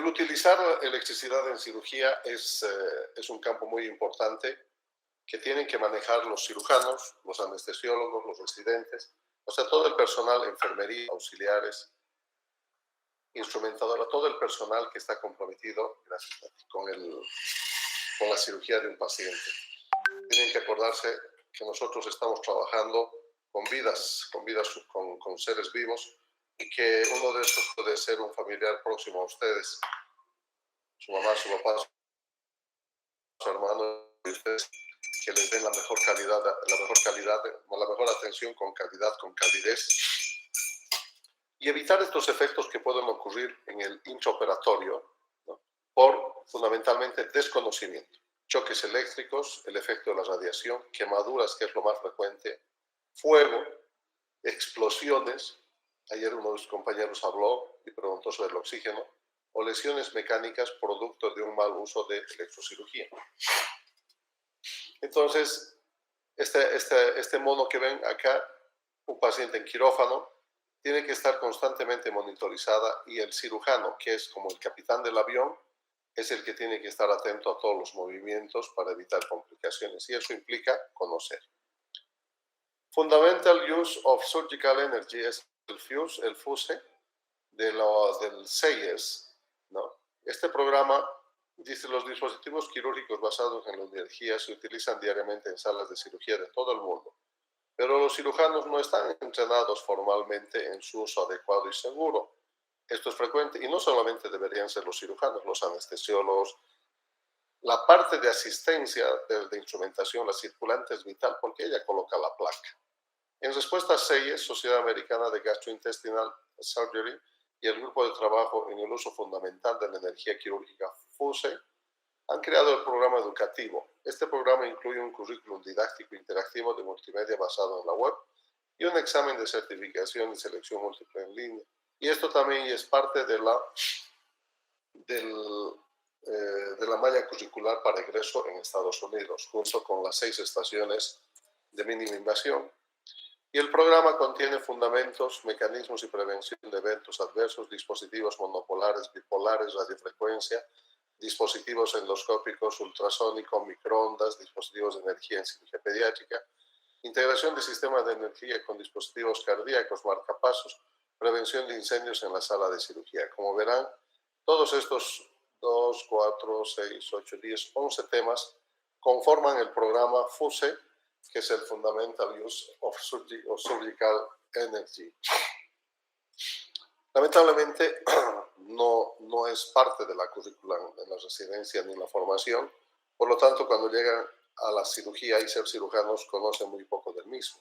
El utilizar electricidad en cirugía es un campo muy importante que tienen que manejar los cirujanos, los anestesiólogos, los residentes, o sea, todo el personal, enfermería, auxiliares, instrumentadora, todo el personal que está comprometido con la cirugía de un paciente. Tienen que acordarse que nosotros estamos trabajando con vidas, con seres vivos, y que uno de estos puede ser un familiar próximo a ustedes, su mamá, su papá, su hermano, y ustedes, que les den la mejor atención con calidad, con calidez, y evitar estos efectos que pueden ocurrir en el intraoperatorio, ¿no? Por fundamentalmente desconocimiento. Choques eléctricos, el efecto de la radiación, quemaduras, que es lo más frecuente, fuego, explosiones. Ayer uno de los compañeros habló y preguntó sobre el oxígeno, o lesiones mecánicas producto de un mal uso de electrocirugía. Entonces, este mono que ven acá, un paciente en quirófano, tiene que estar constantemente monitorizada, y el cirujano, que es como el capitán del avión, es el que tiene que estar atento a todos los movimientos para evitar complicaciones, y eso implica conocer. Fundamental Use of Surgical Energy es el FUSE del CEIES, ¿no? Este programa dice: los dispositivos quirúrgicos basados en la energía se utilizan diariamente en salas de cirugía de todo el mundo, pero los cirujanos no están entrenados formalmente en su uso adecuado y seguro. Esto es frecuente, y no solamente deberían ser los cirujanos, los anestesiólogos. La parte de asistencia de instrumentación, la circulante, es vital porque ella coloca la placa. En respuesta a SEIES, Sociedad Americana de Gastrointestinal Surgery, y el Grupo de Trabajo en el Uso Fundamental de la Energía Quirúrgica, FUSE, han creado el programa educativo. Este programa incluye un currículum didáctico interactivo de multimedia basado en la web y un examen de certificación y selección múltiple en línea. Y esto también es parte de la malla curricular para egreso en Estados Unidos, junto con las 6 estaciones de mínima invasión. Y el programa contiene fundamentos, mecanismos y prevención de eventos adversos, dispositivos monopolares, bipolares, radiofrecuencia, dispositivos endoscópicos, ultrasónico, microondas, dispositivos de energía en cirugía pediátrica, integración de sistemas de energía con dispositivos cardíacos, marcapasos, prevención de incendios en la sala de cirugía. Como verán, todos estos 2, 4, 6, 8, 10, 11 temas conforman el programa FUSE, que es el Fundamental Use of Surgical Energy. Lamentablemente, no es parte de la currícula en la residencia ni en la formación. Por lo tanto, cuando llegan a la cirugía y ser cirujanos, conocen muy poco del mismo.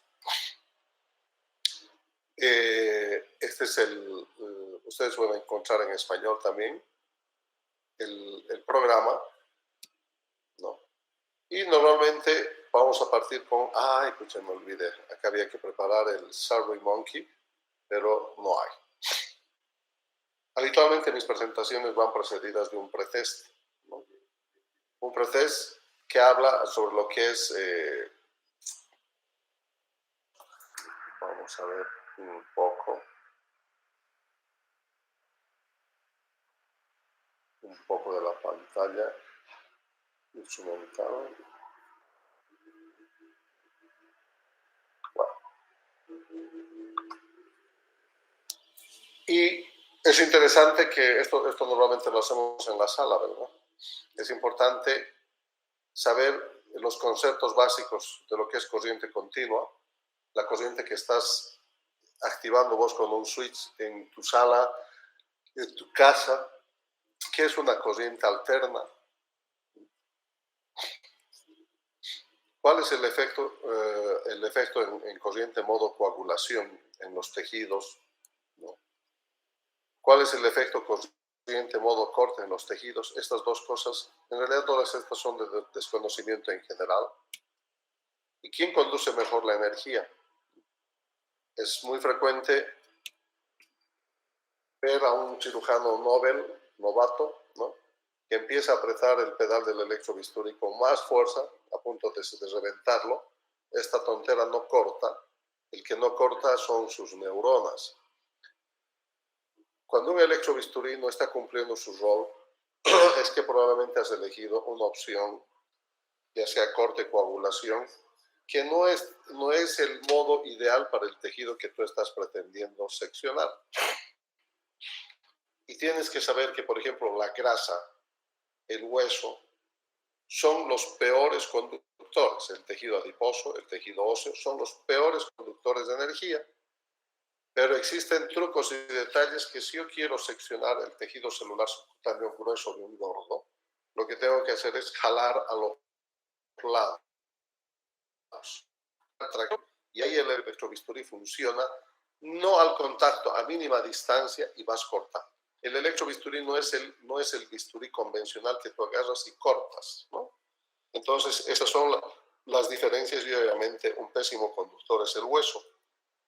Este es ustedes pueden encontrar en español también el programa, ¿no? Y normalmente vamos a partir con, pues me olvidé, acá había que preparar el SurveyMonkey, pero no hay. Habitualmente mis presentaciones van precedidas de un pretest, ¿no? Un pretest que habla sobre lo que es, vamos a ver un poco de la pantalla instrumental. Bueno. Y es interesante que esto normalmente lo hacemos en la sala, ¿verdad? Es importante saber los conceptos básicos de lo que es corriente continua, la corriente que estás activando vos con un switch en tu sala, en tu casa, que es una corriente alterna. ¿Cuál es el efecto en corriente modo coagulación en los tejidos, ¿no? ¿Cuál es el efecto corriente modo corte en los tejidos? Estas dos cosas, en realidad todas estas son de desconocimiento en general. ¿Y quién conduce mejor la energía? Es muy frecuente ver a un cirujano novato, ¿no?, que empieza a apretar el pedal del electrobisturí con más fuerza, a punto de reventarlo. Esta tontera no corta. El que no corta son sus neuronas. Cuando un electrobisturí no está cumpliendo su rol, es que probablemente has elegido una opción, ya sea corte, coagulación, que no es el modo ideal para el tejido que tú estás pretendiendo seccionar. Y tienes que saber que, por ejemplo, la grasa, el hueso, son los peores conductores. El tejido adiposo, el tejido óseo, son los peores conductores de energía. Pero existen trucos y detalles que si yo quiero seccionar el tejido celular subcutáneo grueso de un gordo, lo que tengo que hacer es jalar a los lados. Y ahí el electrobisturí funciona no al contacto, a mínima distancia y vas cortando. El electrobisturí no es el bisturí convencional que tú agarras y cortas, ¿no? Entonces, esas son las diferencias y obviamente un pésimo conductor es el hueso.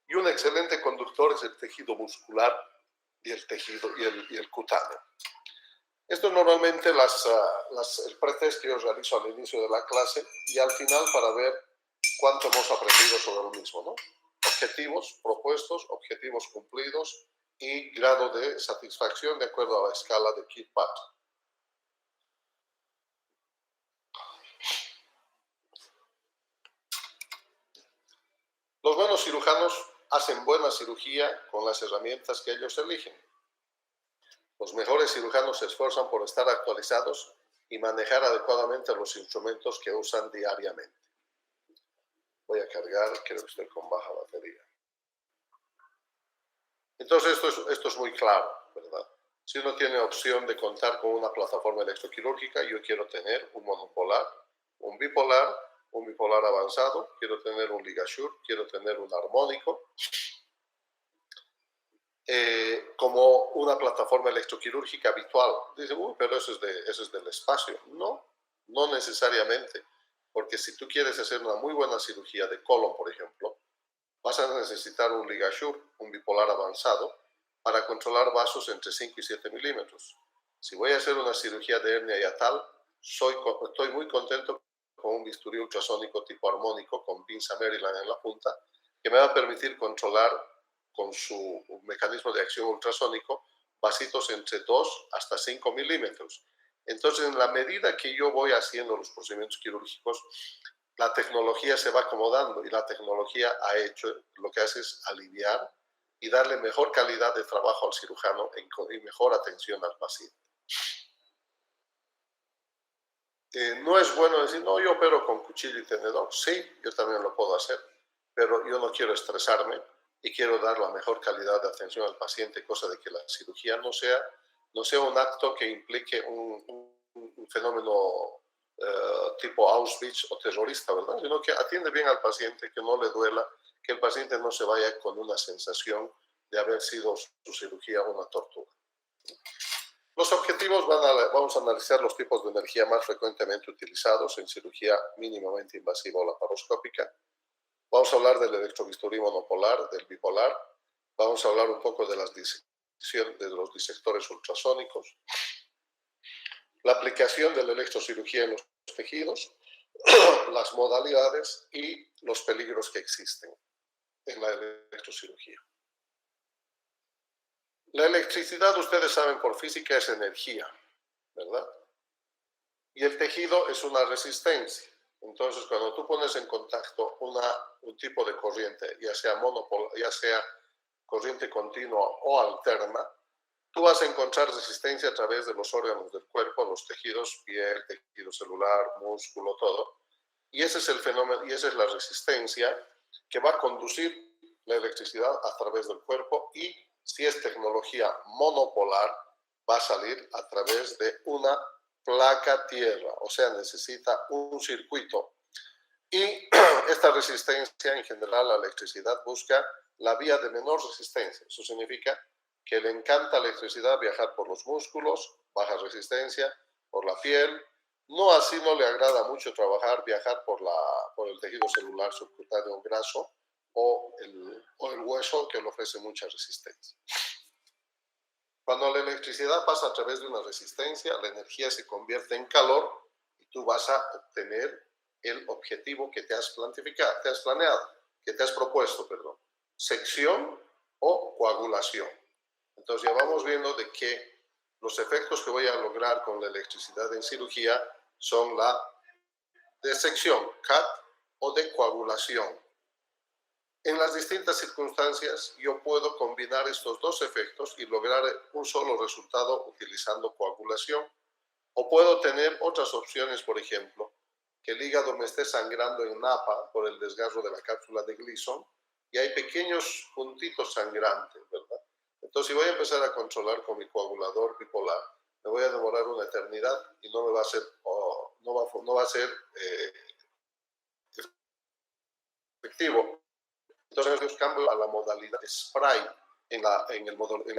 Y un excelente conductor es el tejido muscular y el tejido y el cutáneo. Esto es normalmente el pretest que yo realizo al inicio de la clase y al final para ver cuánto hemos aprendido sobre el mismo, ¿no? Objetivos propuestos, objetivos cumplidos y grado de satisfacción de acuerdo a la escala de Kirkpatrick. Los buenos cirujanos hacen buena cirugía con las herramientas que ellos eligen. Los mejores cirujanos se esfuerzan por estar actualizados y manejar adecuadamente los instrumentos que usan diariamente. Voy a cargar, creo que estoy con baja batería. Entonces esto es muy claro, ¿verdad? Si uno tiene opción de contar con una plataforma electroquirúrgica, yo quiero tener un monopolar, un bipolar avanzado, quiero tener un LigaSure, quiero tener un armónico, como una plataforma electroquirúrgica habitual. Dice, pero eso es del espacio. No, no necesariamente, porque si tú quieres hacer una muy buena cirugía de colon, por ejemplo, vas a necesitar un LigaSure, un bipolar avanzado, para controlar vasos entre 5 y 7 milímetros. Si voy a hacer una cirugía de hernia hiatal, estoy muy contento con un bisturí ultrasónico tipo armónico con pinza Maryland en la punta, que me va a permitir controlar con su mecanismo de acción ultrasónico vasitos entre 2 hasta 5 milímetros. Entonces, en la medida que yo voy haciendo los procedimientos quirúrgicos, la tecnología se va acomodando y la tecnología ha hecho, lo que hace es aliviar y darle mejor calidad de trabajo al cirujano y mejor atención al paciente. No es bueno decir, no, yo opero con cuchillo y tenedor. Sí, yo también lo puedo hacer, pero yo no quiero estresarme y quiero dar la mejor calidad de atención al paciente, cosa de que la cirugía no sea un acto que implique un fenómeno tipo Auschwitz o terrorista, ¿verdad? Sino que atiende bien al paciente, que no le duela, que el paciente no se vaya con una sensación de haber sido su cirugía una tortura. Los objetivos vamos a analizar los tipos de energía más frecuentemente utilizados en cirugía mínimamente invasiva o laparoscópica. Vamos a hablar del electrobisturí monopolar, del bipolar. Vamos a hablar un poco de los disectores ultrasónicos. La aplicación de la electrocirugía en los tejidos, las modalidades y los peligros que existen en la electrocirugía. La electricidad, ustedes saben por física, es energía, ¿verdad? Y el tejido es una resistencia. Entonces, cuando tú pones en contacto un tipo de corriente, ya sea corriente continua o alterna, tú vas a encontrar resistencia a través de los órganos del cuerpo, los tejidos, piel, tejido celular, músculo, todo. Y ese es el fenómeno, y esa es la resistencia que va a conducir la electricidad a través del cuerpo, y si es tecnología monopolar, va a salir a través de una placa tierra, o sea, necesita un circuito. Y esta resistencia, en general, la electricidad busca la vía de menor resistencia. Eso significa que le encanta la electricidad viajar por los músculos, baja resistencia, por la piel. No así no le agrada mucho viajar por el tejido celular subcutáneo graso o el hueso, que le ofrece mucha resistencia. Cuando la electricidad pasa a través de una resistencia, la energía se convierte en calor y tú vas a obtener el objetivo que te has propuesto, sección o coagulación. Entonces ya vamos viendo de que los efectos que voy a lograr con la electricidad en cirugía son la de sección, CAT, o de coagulación. En las distintas circunstancias yo puedo combinar estos dos efectos y lograr un solo resultado utilizando coagulación. O puedo tener otras opciones, por ejemplo, que el hígado me esté sangrando en napa por el desgarro de la cápsula de Gleason y hay pequeños puntitos sangrantes, ¿verdad? Entonces, si voy a empezar a controlar con mi coagulador bipolar, me voy a demorar una eternidad y no me va a ser, no va a ser efectivo. Entonces, yo cambio a la modalidad spray en la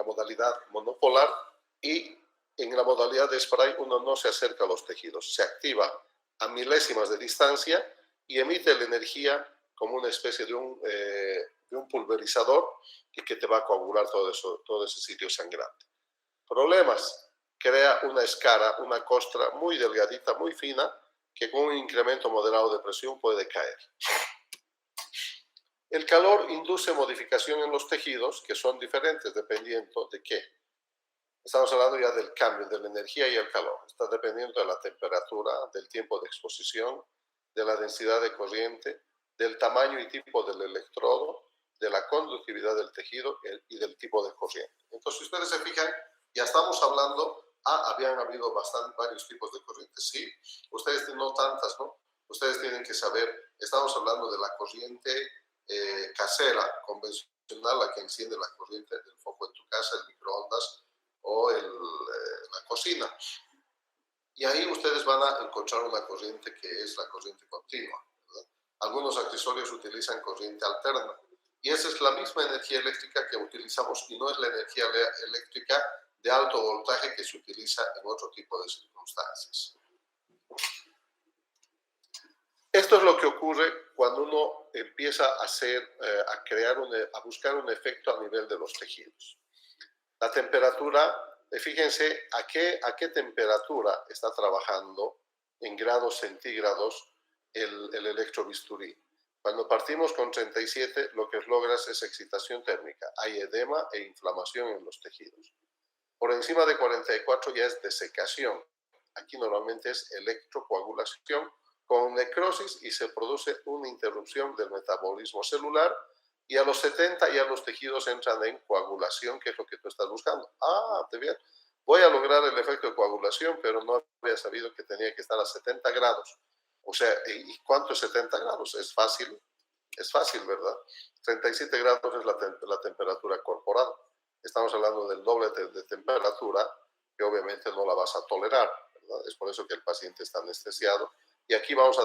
modalidad monopolar, y en la modalidad de spray uno no se acerca a los tejidos, se activa a milésimas de distancia y emite la energía como una especie de un pulverizador y que te va a coagular todo ese sitio sangrante. Problemas: crea una escara, una costra muy delgadita, muy fina, que con un incremento moderado de presión puede caer. El calor induce modificación en los tejidos que son diferentes dependiendo de qué. Estamos hablando ya del cambio de la energía y el calor. Está dependiendo de la temperatura, del tiempo de exposición, de la densidad de corriente, del tamaño y tipo del electrodo, de la conductividad del tejido y del tipo de corriente. Entonces, si ustedes se fijan, ya estamos hablando, habían habido varios tipos de corrientes. Sí, ustedes no tantas, ¿no? Ustedes tienen que saber, estamos hablando de la corriente casera, convencional, la que enciende la corriente del foco en tu casa, el microondas o la cocina. Y ahí ustedes van a encontrar una corriente que es la corriente continua, ¿verdad? Algunos accesorios utilizan corriente alterna. Y esa es la misma energía eléctrica que utilizamos y no es la energía eléctrica de alto voltaje que se utiliza en otro tipo de circunstancias. Esto es lo que ocurre cuando uno empieza a buscar un efecto a nivel de los tejidos. La temperatura, fíjense a qué temperatura está trabajando en grados centígrados el electrobisturí. Cuando partimos con 37, lo que logras es excitación térmica. Hay edema e inflamación en los tejidos. Por encima de 44 ya es desecación. Aquí normalmente es electrocoagulación con necrosis y se produce una interrupción del metabolismo celular. Y a los 70 ya los tejidos entran en coagulación, que es lo que tú estás buscando. Te bien. Voy a lograr el efecto de coagulación, pero no había sabido que tenía que estar a 70 grados. O sea, ¿y cuánto es 70 grados? Es fácil, ¿verdad? 37 grados es la temperatura corporal. Estamos hablando del doble de temperatura, que obviamente no la vas a tolerar, ¿verdad? Es por eso que el paciente está anestesiado. Y aquí vamos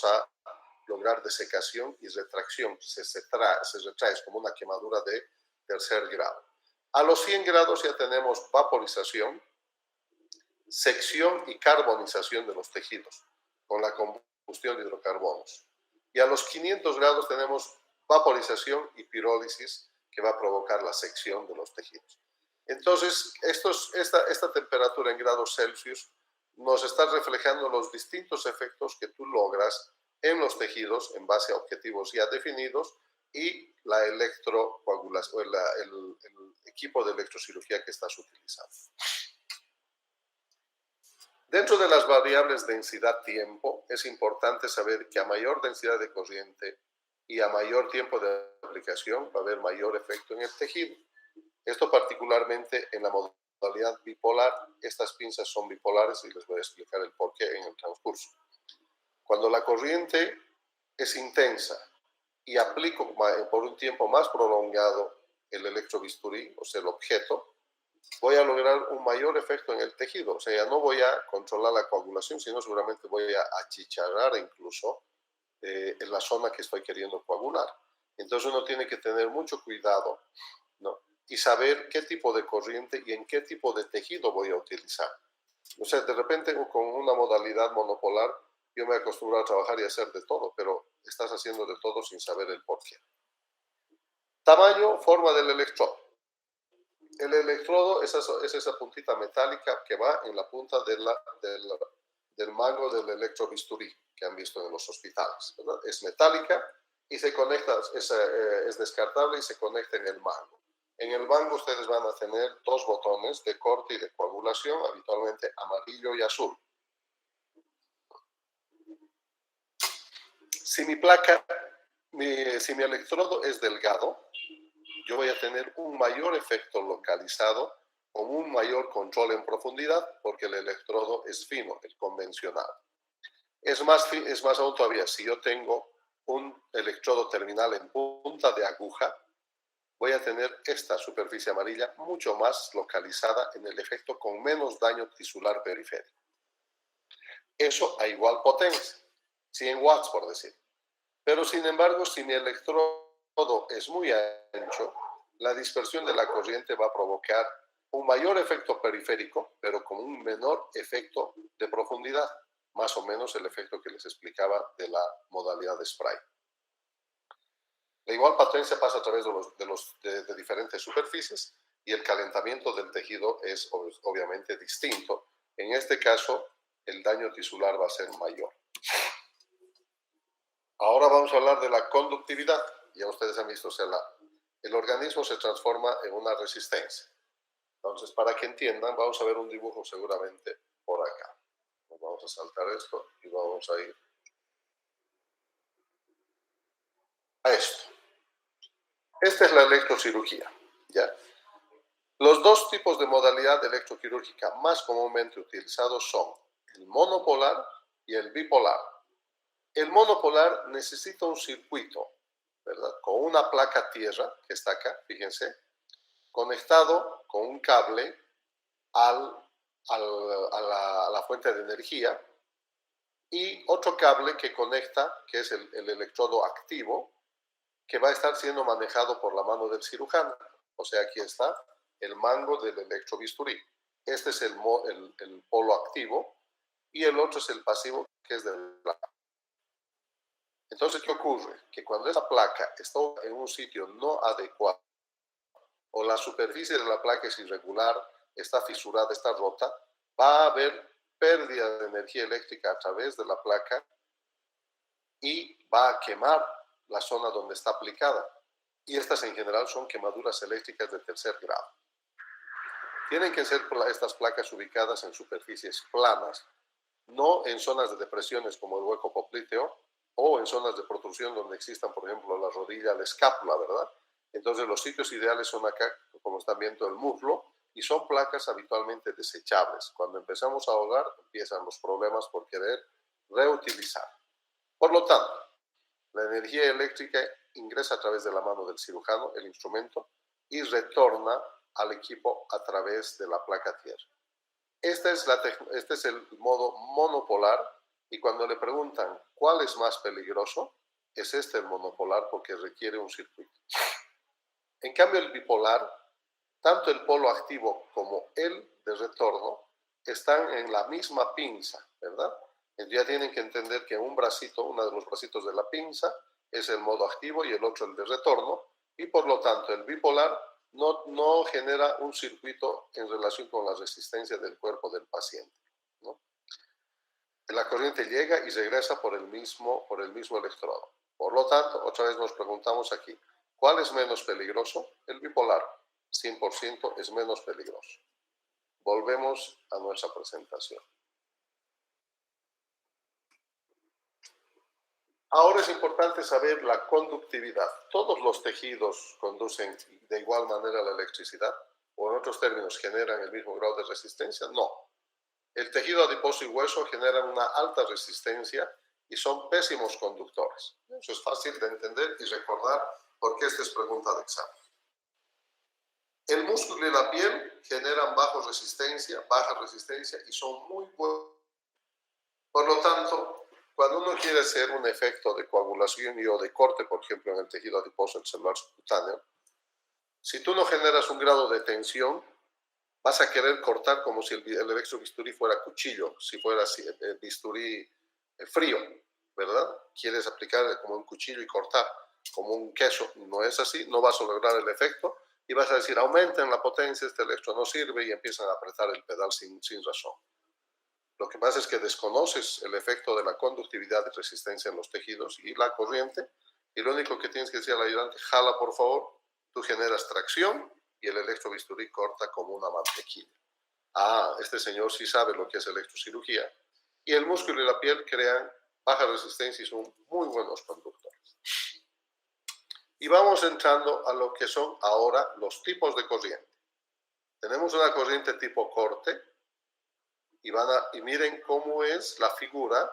a lograr desecación y retracción. Se retrae, es como una quemadura de tercer grado. A los 100 grados ya tenemos vaporización, sección y carbonización de los tejidos con la combustión de hidrocarbonos. Y a los 500 grados tenemos vaporización y pirólisis, que va a provocar la sección de los tejidos. Entonces, esta temperatura en grados Celsius nos está reflejando los distintos efectos que tú logras en los tejidos en base a objetivos ya definidos y la electrocoagulación, el equipo de electrocirugía que estás utilizando. Dentro de las variables densidad-tiempo, es importante saber que a mayor densidad de corriente y a mayor tiempo de aplicación va a haber mayor efecto en el tejido. Esto particularmente en la modalidad bipolar. Estas pinzas son bipolares y les voy a explicar el porqué en el transcurso. Cuando la corriente es intensa y aplico por un tiempo más prolongado el electrobisturí, o sea, el objeto, voy a lograr un mayor efecto en el tejido. O sea, ya no voy a controlar la coagulación, sino seguramente voy a achicharrar incluso en la zona que estoy queriendo coagular. Entonces uno tiene que tener mucho cuidado, ¿no? Y saber qué tipo de corriente y en qué tipo de tejido voy a utilizar. O sea, de repente con una modalidad monopolar yo me acostumbro a trabajar y hacer de todo, pero estás haciendo de todo sin saber el porqué. Tamaño, forma del electrodo. El electrodo es esa puntita metálica que va en la punta del mango del electrobisturí que han visto en los hospitales, ¿verdad? Es metálica y se conecta, es descartable y se conecta en el mango. En el mango ustedes van a tener dos botones de corte y de coagulación, habitualmente amarillo y azul. Si mi placa, si mi electrodo es delgado, yo voy a tener un mayor efecto localizado con un mayor control en profundidad porque el electrodo es fino, el convencional. Es más aún todavía, si yo tengo un electrodo terminal en punta de aguja, voy a tener esta superficie amarilla mucho más localizada en el efecto con menos daño tisular periférico. Eso a igual potencia, 100 watts por decir. Pero sin embargo, si mi electrodo es muy ancho, la dispersión de la corriente va a provocar un mayor efecto periférico, pero con un menor efecto de profundidad, más o menos el efecto que les explicaba de la modalidad de spray. La igual potencia pasa a través de diferentes superficies y el calentamiento del tejido es obviamente distinto. En este caso, el daño tisular va a ser mayor. Ahora vamos a hablar de la conductividad. Ya ustedes han visto, o sea, el organismo se transforma en una resistencia. Entonces, para que entiendan, vamos a ver un dibujo seguramente por acá. Vamos a saltar esto y vamos a ir a esto. Esta es la electrocirugía, ¿ya? Los dos tipos de modalidad electroquirúrgica más comúnmente utilizados son el monopolar y el bipolar. El monopolar necesita un circuito, ¿verdad? Con una placa tierra, que está acá, fíjense, conectado con un cable a la fuente de energía y otro cable que conecta, que es el electrodo activo, que va a estar siendo manejado por la mano del cirujano. O sea, aquí está el mango del electrobisturí. Este es el polo activo y el otro es el pasivo, que es del placa. Entonces, ¿qué ocurre? Que cuando esa placa está en un sitio no adecuado o la superficie de la placa es irregular, está fisurada, está rota, va a haber pérdida de energía eléctrica a través de la placa y va a quemar la zona donde está aplicada. Y estas en general son quemaduras eléctricas de tercer grado. Tienen que ser estas placas ubicadas en superficies planas, no en zonas de depresiones como el hueco popliteo o en zonas de protrusión donde existan, por ejemplo, la rodilla, la escápula, ¿verdad? Entonces los sitios ideales son acá, como están viendo, el muslo, y son placas habitualmente desechables. Cuando empezamos a ahogar, empiezan los problemas por querer reutilizar. Por lo tanto, la energía eléctrica ingresa a través de la mano del cirujano, el instrumento, y retorna al equipo a través de la placa tierra. Este es el modo monopolar, y cuando le preguntan cuál es más peligroso, es este el monopolar porque requiere un circuito. En cambio, el bipolar, tanto el polo activo como el de retorno están en la misma pinza, ¿verdad? Entonces ya tienen que entender que un bracito, uno de los bracitos de la pinza, es el modo activo y el otro el de retorno, y por lo tanto el bipolar no genera un circuito en relación con la resistencia del cuerpo del paciente, ¿no? La corriente llega y regresa por el mismo electrodo. Por lo tanto, otra vez nos preguntamos aquí, ¿cuál es menos peligroso? El bipolar, 100% es menos peligroso. Volvemos a nuestra presentación. Ahora es importante saber la conductividad. ¿Todos los tejidos conducen de igual manera la electricidad? ¿O en otros términos, generan el mismo grado de resistencia? No. El tejido adiposo y hueso generan una alta resistencia y son pésimos conductores. Eso es fácil de entender y recordar porque esta es pregunta de examen. El músculo y la piel generan baja resistencia y son muy buenos. Por lo tanto, cuando uno quiere hacer un efecto de coagulación o de corte, por ejemplo, en el tejido adiposo, el celular subcutáneo, si tú no generas un grado de tensión, vas a querer cortar como si el electrobisturí fuera cuchillo, si fuera el bisturí frío, ¿verdad? Quieres aplicar como un cuchillo y cortar, como un queso. No es así, no vas a lograr el efecto y vas a decir, aumenten la potencia, este electro no sirve, y empiezan a apretar el pedal sin razón. Lo que pasa es que desconoces el efecto de la conductividad y resistencia en los tejidos y la corriente, y lo único que tienes que decir al ayudante, jala por favor, tú generas tracción y el electrobisturí corta como una mantequilla. Este señor sí sabe lo que es electrocirugía, y el músculo y la piel crean baja resistencia y son muy buenos conductores. Y vamos entrando a lo que son ahora los tipos de corriente. Tenemos una corriente tipo corte, y miren cómo es la figura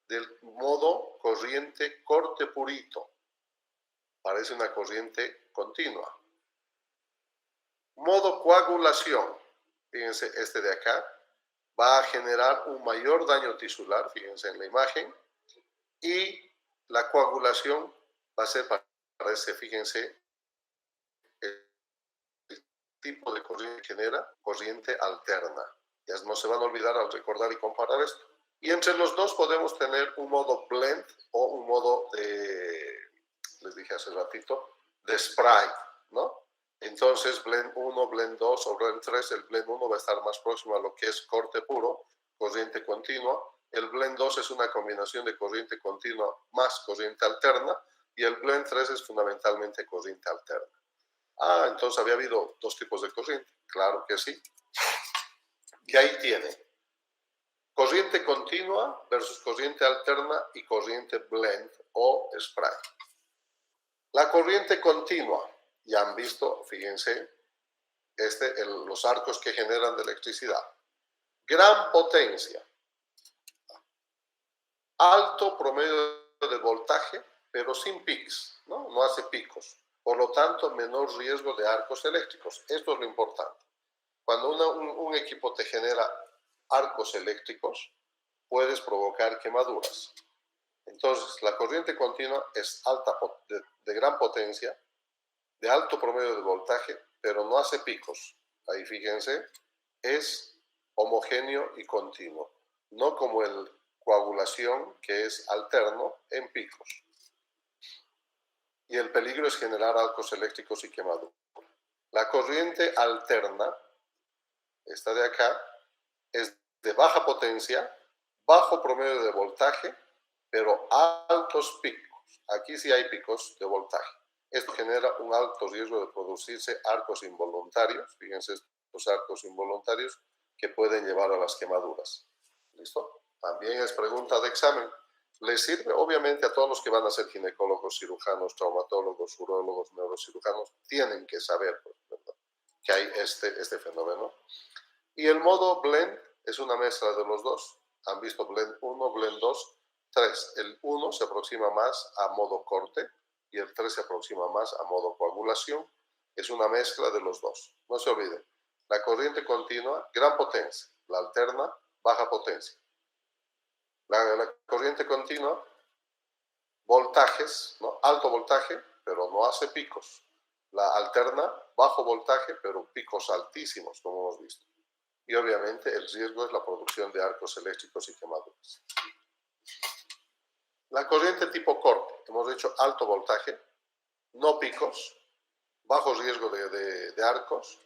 del modo corriente corte purito. Parece una corriente continua. Modo coagulación, fíjense, este de acá, va a generar un mayor daño tisular, fíjense en la imagen, y la coagulación va a ser, parece, fíjense, el tipo de corriente que genera corriente alterna. Ya no se van a olvidar al recordar y comparar esto. Y entre los dos podemos tener un modo blend o un modo les dije hace ratito, de spray, ¿no? Entonces, blend 1, blend 2 o blend 3, el blend 1 va a estar más próximo a lo que es corte puro, corriente continua. El blend 2 es una combinación de corriente continua más corriente alterna, y el blend 3 es fundamentalmente corriente alterna. Entonces había habido dos tipos de corriente. Claro que sí. Y ahí tiene corriente continua versus corriente alterna y corriente blend o spray. La corriente continua, ya han visto, fíjense, los arcos que generan de electricidad. Gran potencia, alto promedio de voltaje, pero sin pics, ¿no? No hace picos. Por lo tanto, menor riesgo de arcos eléctricos. Esto es lo importante. Cuando un equipo te genera arcos eléctricos, puedes provocar quemaduras. Entonces, la corriente continua es alta, de gran potencia, de alto promedio de voltaje, pero no hace picos. Ahí fíjense, es homogéneo y continuo, no como el coagulación, que es alterno en picos. Y el peligro es generar arcos eléctricos y quemaduras. La corriente alterna, esta de acá, es de baja potencia, bajo promedio de voltaje, pero altos picos. Aquí sí hay picos de voltaje. Esto genera un alto riesgo de producirse arcos involuntarios. Fíjense estos arcos involuntarios que pueden llevar a las quemaduras. ¿Listo? También es pregunta de examen. Les sirve obviamente a todos los que van a ser ginecólogos, cirujanos, traumatólogos, urólogos, neurocirujanos. Tienen que saber, pues, ¿verdad?, que hay este fenómeno. Y el modo blend es una mezcla de los dos. Han visto blend 1, blend 2, 3. El 1 se aproxima más a modo corte y el 3 se aproxima más a modo coagulación. Es una mezcla de los dos. No se olviden. La corriente continua, gran potencia. La alterna, baja potencia. La corriente continua, voltajes, ¿no?, alto voltaje, pero no hace picos. La alterna, bajo voltaje, pero picos altísimos, como hemos visto. Y obviamente el riesgo es la producción de arcos eléctricos y quemaduras. La corriente tipo corte, hemos dicho alto voltaje, no picos, bajo riesgo de arcos,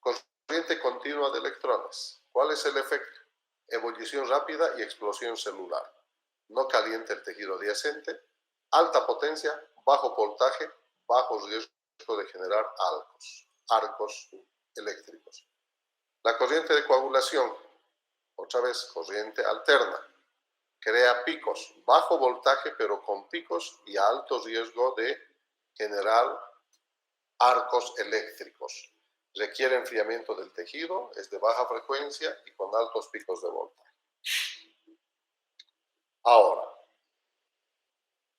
corriente continua de electrones. ¿Cuál es el efecto? Ebullición rápida y explosión celular. No calienta el tejido adyacente, alta potencia, bajo voltaje, bajo riesgo de generar arcos eléctricos. La corriente de coagulación, otra vez, corriente alterna, crea picos, bajo voltaje, pero con picos y alto riesgo de generar arcos eléctricos. Requiere enfriamiento del tejido, es de baja frecuencia y con altos picos de voltaje. Ahora,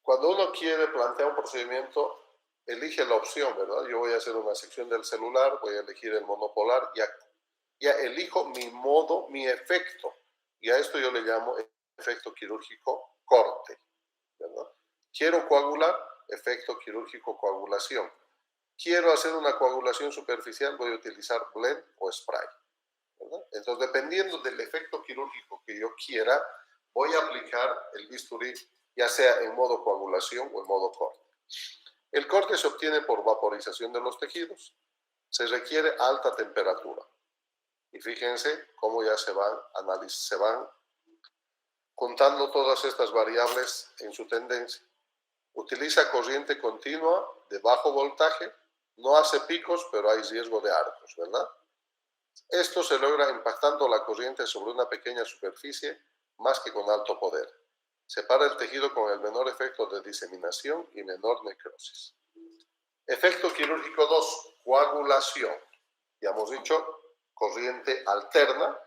cuando uno quiere plantear un procedimiento, elige la opción, ¿verdad? Yo voy a hacer una sección del celular, voy a elegir el monopolar, ya elijo mi modo, mi efecto. Y a esto yo le llamo efecto quirúrgico corte, ¿verdad? Quiero coagular, efecto quirúrgico coagulación. Quiero hacer una coagulación superficial, voy a utilizar blend o spray, ¿verdad? Entonces, dependiendo del efecto quirúrgico que yo quiera, voy a aplicar el bisturí, ya sea en modo coagulación o en modo corte. El corte se obtiene por vaporización de los tejidos. Se requiere alta temperatura. Y fíjense cómo ya se van juntando todas estas variables en su tendencia. Utiliza corriente continua de bajo voltaje, No hace picos, pero hay riesgo de arcos, ¿verdad? Esto se logra impactando la corriente sobre una pequeña superficie más que con alto poder. Separa el tejido con el menor efecto de diseminación y menor necrosis. Efecto quirúrgico 2, coagulación. Ya hemos dicho, corriente alterna.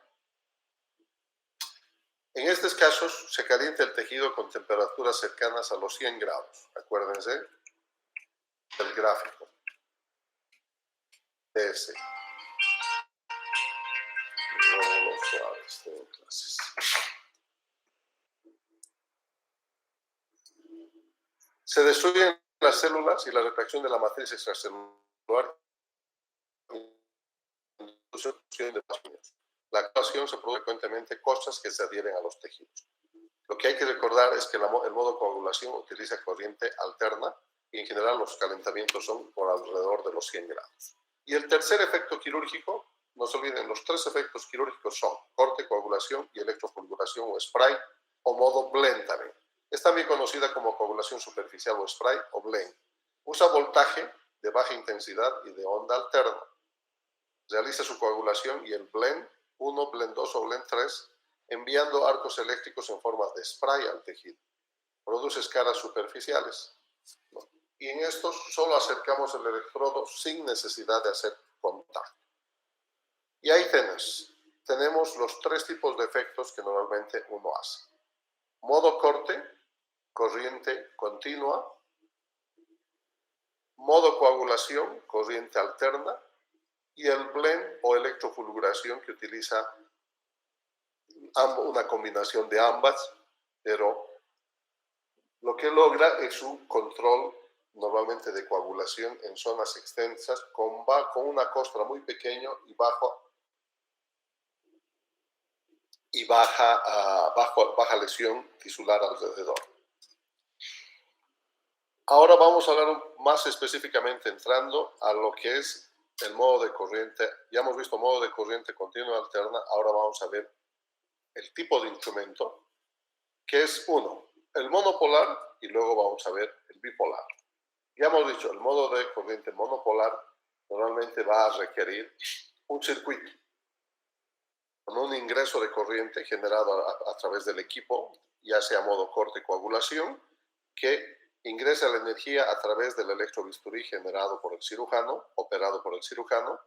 En estos casos se calienta el tejido con temperaturas cercanas a los 100 grados. Acuérdense del gráfico. Ese. Los suaves, tengo clases. Se destruyen las células y la retracción de la matriz extracelular de la coagulación se produce frecuentemente cosas que se adhieren a los tejidos. Lo que hay que recordar es que el modo coagulación utiliza corriente alterna y en general los calentamientos son por alrededor de los 100 grados. Y el tercer efecto quirúrgico, no se olviden, los tres efectos quirúrgicos son corte, coagulación y electrofulguración o spray o modo blend también. Es también conocida como coagulación superficial o spray o blend. Usa voltaje de baja intensidad y de onda alterna. Realiza su coagulación y el blend 1, blend 2 o blend 3 enviando arcos eléctricos en forma de spray al tejido. Produce escaras superficiales. ¿No? Y en estos solo acercamos el electrodo sin necesidad de hacer contacto. Y ahí tenemos los tres tipos de efectos que normalmente uno hace. Modo corte, corriente continua. Modo coagulación, corriente alterna. Y el blend o electrofulguración que utiliza una combinación de ambas, pero lo que logra es un control normalmente de coagulación en zonas extensas con una costra muy pequeña y baja lesión tisular alrededor. Ahora vamos a hablar más específicamente entrando a lo que es el modo de corriente. Ya hemos visto modo de corriente continua alterna, ahora vamos a ver el tipo de instrumento, que es el monopolar y luego vamos a ver el bipolar. Ya hemos dicho, el modo de corriente monopolar normalmente va a requerir un circuito con un ingreso de corriente generado a través del equipo, ya sea modo corte coagulación, que ingresa la energía a través del electrobisturí generado por el cirujano, operado por el cirujano,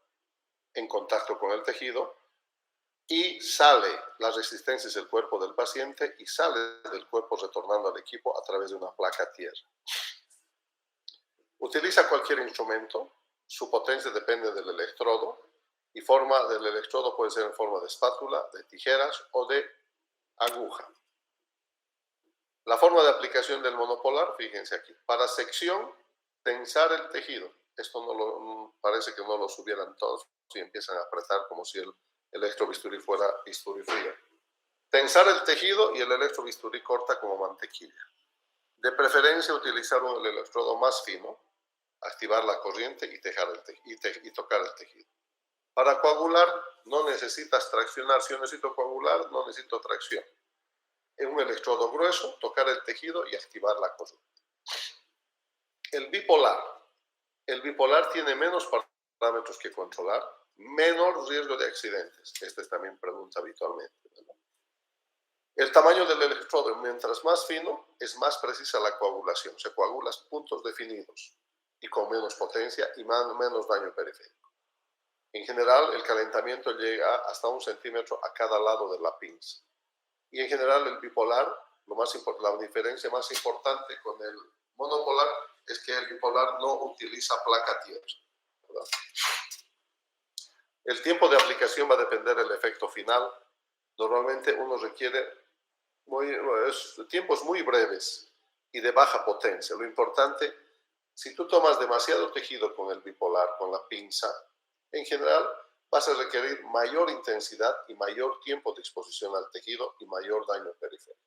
en contacto con el tejido, y sale las resistencias del cuerpo del paciente y sale del cuerpo retornando al equipo a través de una placa tierra. Utiliza cualquier instrumento, su potencia depende del electrodo y forma del electrodo puede ser en forma de espátula, de tijeras o de aguja. La forma de aplicación del monopolar, fíjense aquí, para sección, tensar el tejido. Esto parece que no lo subieran todos y empiezan a apretar como si el electrobisturí fuera bisturí frío. Tensar el tejido y el electrobisturí corta como mantequilla. De preferencia utilizar el electrodo más fino, activar la corriente y tocar el tejido. Para coagular no necesitas traccionar. Si yo necesito coagular, no necesito tracción. En un electrodo grueso, tocar el tejido y activar la corriente. El bipolar. El bipolar tiene menos parámetros que controlar, menor riesgo de accidentes. Esta es también pregunta habitualmente, ¿verdad? El tamaño del electrodo, mientras más fino, es más precisa la coagulación. Se coagulan puntos definidos y con menos potencia y menos daño periférico. En general, el calentamiento llega hasta 1 centímetro a cada lado de la pinza. Y en general, el bipolar, la diferencia más importante con el monopolar es que el bipolar no utiliza placa tierra, ¿verdad? El tiempo de aplicación va a depender del efecto final. Normalmente uno requiere tiempos muy breves y de baja potencia. Lo importante, si tú tomas demasiado tejido con el bipolar, con la pinza, en general vas a requerir mayor intensidad y mayor tiempo de exposición al tejido y mayor daño periférico.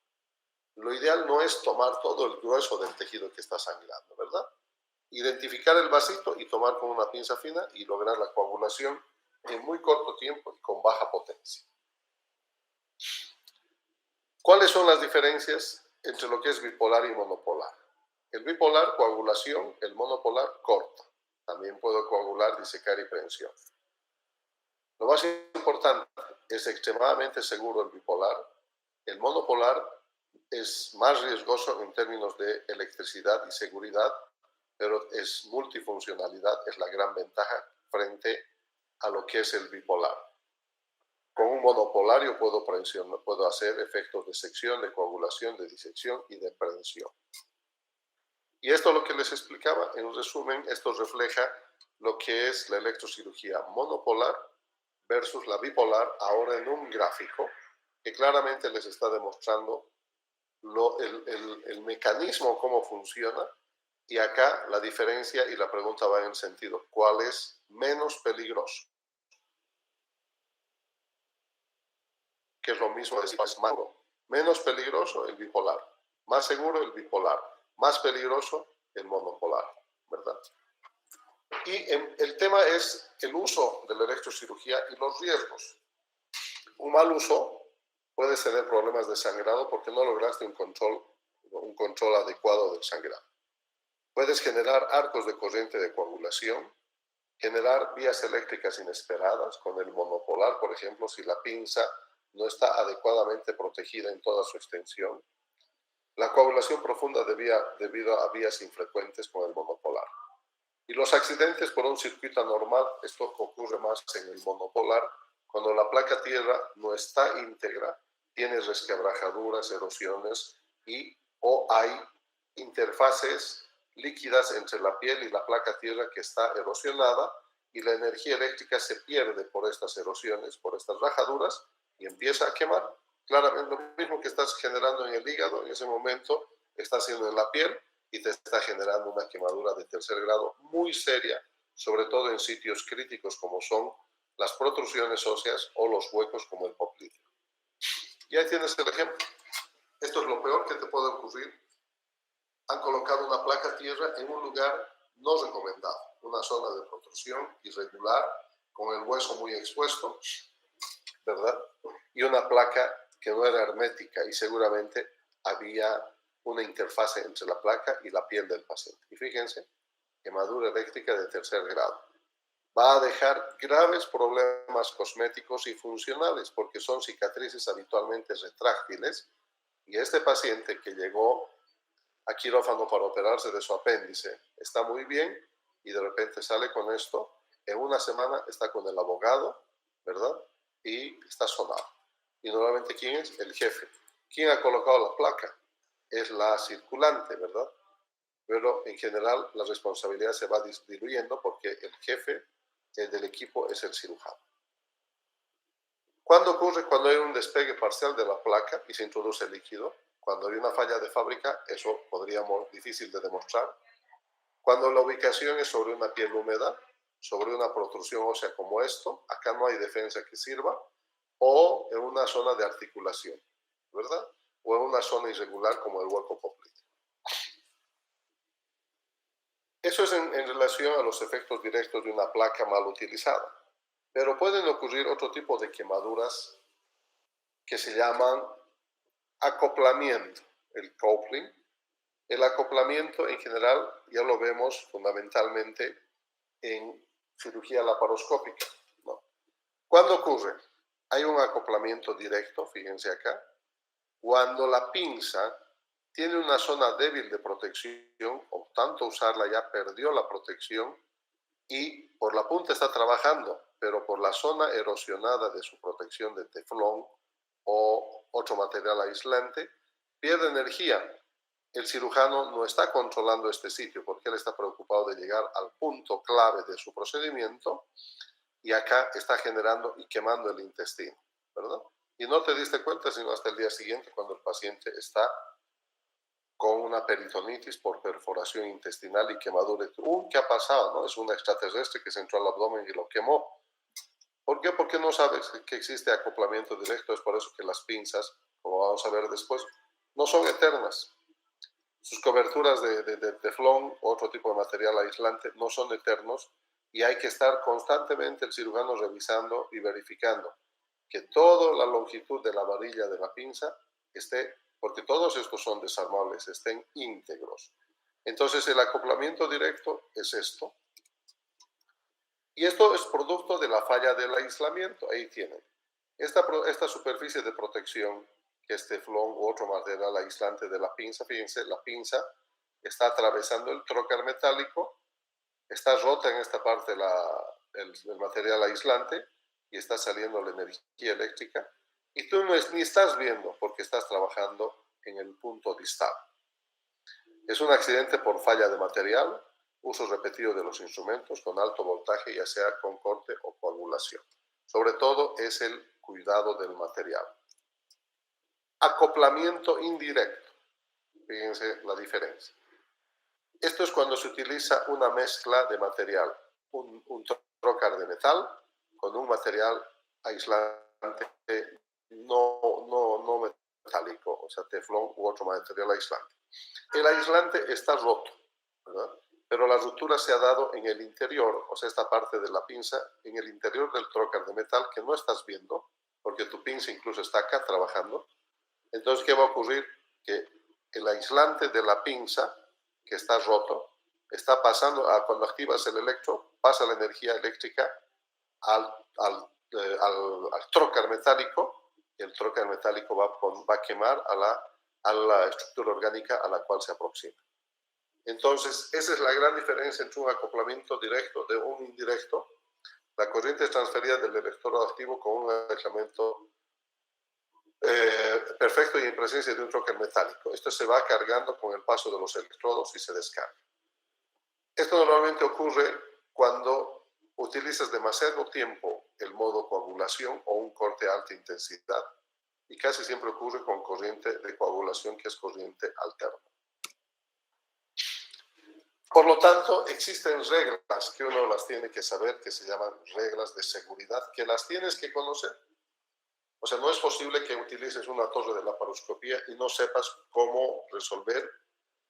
Lo ideal no es tomar todo el grueso del tejido que está sangrando, ¿verdad? Identificar el vasito y tomar con una pinza fina y lograr la coagulación en muy corto tiempo y con baja potencia. ¿Cuáles son las diferencias entre lo que es bipolar y monopolar? El bipolar, coagulación, el monopolar, corta. También puedo coagular, disecar y prensión. Lo más importante, es extremadamente seguro el bipolar. El monopolar es más riesgoso en términos de electricidad y seguridad, pero es multifuncionalidad, es la gran ventaja frente a lo que es el bipolar. Con un monopolario puedo hacer efectos de sección, de coagulación, de disección y de prensión. Y esto es lo que les explicaba. En resumen, esto refleja lo que es la electrocirugía monopolar versus la bipolar, ahora en un gráfico que claramente les está demostrando el mecanismo, cómo funciona. Y acá la diferencia y la pregunta va en el sentido, ¿cuál es menos peligroso? Que es lo mismo decir, es malo. Menos peligroso el bipolar, más seguro el bipolar, más peligroso el monopolar, ¿verdad? Y el tema es el uso de la electrocirugía y los riesgos. Un mal uso puede tener problemas de sangrado porque no lograste un control adecuado del sangrado. Puedes generar arcos de corriente de coagulación, generar vías eléctricas inesperadas con el monopolar, por ejemplo, si la pinza no está adecuadamente protegida en toda su extensión. La coagulación profunda debido a vías infrecuentes con el monopolar. Y los accidentes por un circuito anormal, esto ocurre más en el monopolar, cuando la placa tierra no está íntegra, tiene resquebrajaduras, erosiones o hay interfaces líquidas entre la piel y la placa tierra que está erosionada y la energía eléctrica se pierde por estas erosiones, por estas rajaduras y empieza a quemar. Claramente lo mismo que estás generando en el hígado, en ese momento está haciendo en la piel y te está generando una quemadura de tercer grado muy seria, sobre todo en sitios críticos como son las protrusiones óseas o los huecos como el popliteo. Y ahí tienes el ejemplo. Esto es lo peor que te puede ocurrir. Han colocado una placa tierra en un lugar no recomendado, una zona de protrusión irregular, con el hueso muy expuesto, ¿verdad? Y una placa que no era hermética y seguramente había una interfase entre la placa y la piel del paciente. Y fíjense, quemadura eléctrica de tercer grado. Va a dejar graves problemas cosméticos y funcionales porque son cicatrices habitualmente retráctiles y este paciente que llegó a quirófano para operarse de su apéndice está muy bien y de repente sale con esto, en una semana está con el abogado, ¿verdad? Y está sonado. Y normalmente, ¿quién es? El jefe. ¿Quién ha colocado la placa? Es la circulante, ¿verdad? Pero en general la responsabilidad se va diluyendo porque el jefe del equipo es el cirujano. ¿Cuándo ocurre? Cuando hay un despegue parcial de la placa y se introduce líquido. Cuando hay una falla de fábrica, eso podríamos, difícil de demostrar. Cuando la ubicación es sobre una piel húmeda, sobre una protrusión ósea como esto, acá no hay defensa que sirva, o en una zona de articulación, ¿verdad? O en una zona irregular como el hueco popliteo. Eso es en relación a los efectos directos de una placa mal utilizada. Pero pueden ocurrir otro tipo de quemaduras que se llaman acoplamiento, el coupling. El acoplamiento en general ya lo vemos fundamentalmente en cirugía laparoscópica, ¿no? ¿Cuándo ocurre? Hay un acoplamiento directo, fíjense acá, cuando la pinza tiene una zona débil de protección, o tanto usarla ya perdió la protección y por la punta está trabajando, pero por la zona erosionada de su protección de teflón o otro material aislante, pierde energía. El cirujano no está controlando este sitio porque él está preocupado de llegar al punto clave de su procedimiento y acá está generando y quemando el intestino, ¿verdad? Y no te diste cuenta sino hasta el día siguiente cuando el paciente está con una peritonitis por perforación intestinal y quemadura. ¿Qué ha pasado? ¿No? Es un extraterrestre que se entró al abdomen y lo quemó. ¿Por qué? Porque no sabes que existe acoplamiento directo. Es por eso que las pinzas, como vamos a ver después, no son eternas. Sus coberturas de teflón o otro tipo de material aislante no son eternos y hay que estar constantemente el cirujano revisando y verificando que toda la longitud de la varilla de la pinza esté, porque todos estos son desarmables, estén íntegros. Entonces el acoplamiento directo es esto. Y esto es producto de la falla del aislamiento. Ahí tienen. Esta superficie de protección, que es teflón u otro material aislante de la pinza, fíjense, la pinza está atravesando el trocar metálico, está rota en esta parte el material aislante y está saliendo la energía eléctrica. Y tú ni estás viendo porque estás trabajando en el punto distal. Es un accidente por falla de material, uso repetido de los instrumentos con alto voltaje, ya sea con corte o coagulación. Sobre todo es el cuidado del material. Acoplamiento indirecto. Fíjense la diferencia. Esto es cuando se utiliza una mezcla de material, un trocar de metal con un material aislante no metálico, o sea, teflón u otro material aislante. El aislante está roto, ¿verdad? Pero la ruptura se ha dado en el interior, o sea, esta parte de la pinza, en el interior del trocar de metal que no estás viendo, porque tu pinza incluso está acá trabajando. Entonces, ¿qué va a ocurrir? Que el aislante de la pinza, que está roto, está pasando, cuando activas el electro, pasa la energía eléctrica al trocar metálico, y el trocar metálico va a quemar a la estructura orgánica a la cual se aproxima. Entonces, esa es la gran diferencia entre un acoplamiento directo de un indirecto. La corriente es transferida del electrodo activo con un aislamiento perfecto y en presencia de un trocar metálico. Esto se va cargando con el paso de los electrodos y se descarga. Esto normalmente ocurre cuando utilizas demasiado tiempo el modo coagulación o un corte a alta intensidad, y casi siempre ocurre con corriente de coagulación, que es corriente alterna. Por lo tanto, existen reglas que uno las tiene que saber, que se llaman reglas de seguridad, que las tienes que conocer. O sea, no es posible que utilices una torre de laparoscopía y no sepas cómo resolver